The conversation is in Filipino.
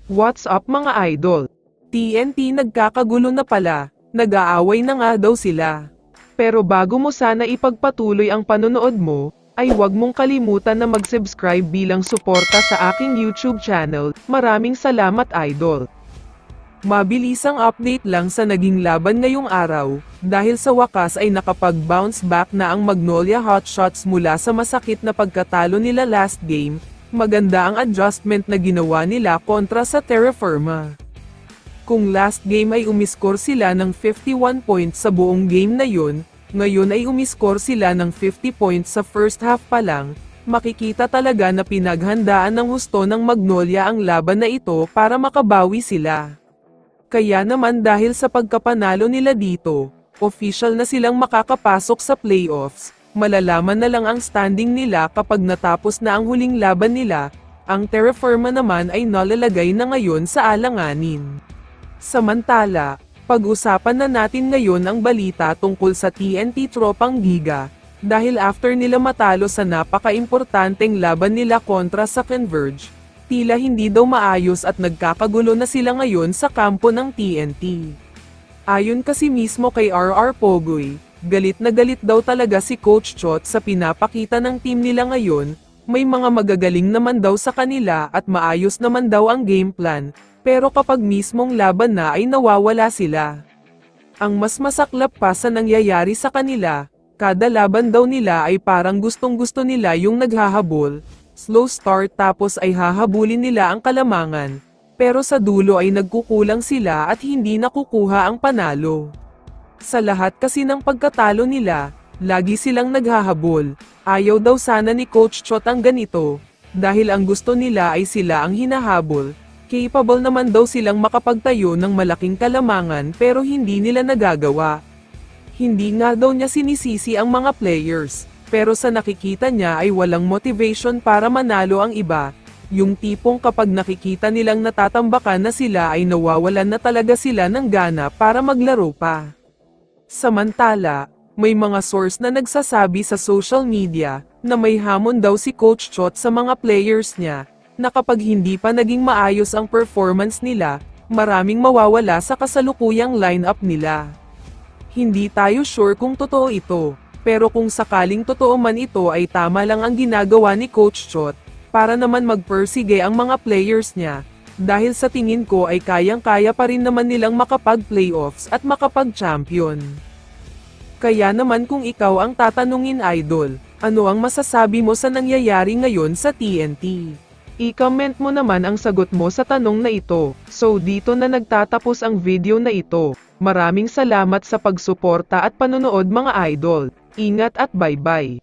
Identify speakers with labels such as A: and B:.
A: What's up mga idol? TNT nagkakagulo na pala, nag-aaway na nga daw sila. Pero bago mo sana ipagpatuloy ang panonood mo, ay huwag mong kalimutan na mag-subscribe bilang suporta sa aking YouTube channel. Maraming salamat idol. Mabilisang update lang sa naging laban ngayong araw, dahil sa wakas ay nakapag-bounce back na ang Magnolia Hotshots mula sa masakit na pagkatalo nila last game. Maganda ang adjustment na ginawa nila kontra sa Terra Firma. Kung last game ay umiskor sila ng 51 points sa buong game na yun, ngayon ay umiskor sila ng 50 points sa first half pa lang, makikita talaga na pinaghandaan ng husto ng Magnolia ang laban na ito para makabawi sila. Kaya naman dahil sa pagkapanalo nila dito, official na silang makakapasok sa playoffs. Malalaman na lang ang standing nila kapag natapos na ang huling laban nila. Ang Terra Firma naman ay nalalagay na ngayon sa alanganin. Samantala, pag-usapan na natin ngayon ang balita tungkol sa TNT Tropang Giga, dahil after nila matalo sa napaka-importanteng laban nila kontra sa Converge, tila hindi daw maayos at nagkakagulo na sila ngayon sa kampo ng TNT. Ayon kasi mismo kay RR Pogoy, galit na galit daw talaga si Coach Chot sa pinapakita ng team nila ngayon, may mga magagaling naman daw sa kanila at maayos naman daw ang game plan, pero kapag mismong laban na ay nawawala sila. Ang mas masaklap pa sa nangyayari sa kanila, kada laban daw nila ay parang gustong-gusto nila yung naghahabol, slow start tapos ay hahabulin nila ang kalamangan, pero sa dulo ay nagkukulang sila at hindi nakukuha ang panalo. Sa lahat kasi ng pagkatalo nila, lagi silang naghahabol. Ayaw daw sana ni Coach Chot ang ganito, dahil ang gusto nila ay sila ang hinahabol. Capable naman daw silang makapagtayo ng malaking kalamangan pero hindi nila nagagawa. Hindi nga daw niya sinisisi ang mga players, pero sa nakikita niya ay walang motivation para manalo ang iba. Yung tipong kapag nakikita nilang natatambakan na sila ay nawawalan na talaga sila ng gana para maglaro pa. Samantala, may mga source na nagsasabi sa social media na may hamon daw si Coach Chot sa mga players niya, na kapag hindi pa naging maayos ang performance nila, maraming mawawala sa kasalukuyang lineup nila. Hindi tayo sure kung totoo ito, pero kung sakaling totoo man ito ay tama lang ang ginagawa ni Coach Chot, para naman magpersige ang mga players niya, dahil sa tingin ko ay kayang-kaya pa rin naman nilang makapag-playoffs at makapag-champion. Kaya naman kung ikaw ang tatanungin idol, ano ang masasabi mo sa nangyayari ngayon sa TNT? I-comment mo naman ang sagot mo sa tanong na ito. So dito na nagtatapos ang video na ito. Maraming salamat sa pagsuporta at panonood mga idol. Ingat at bye-bye.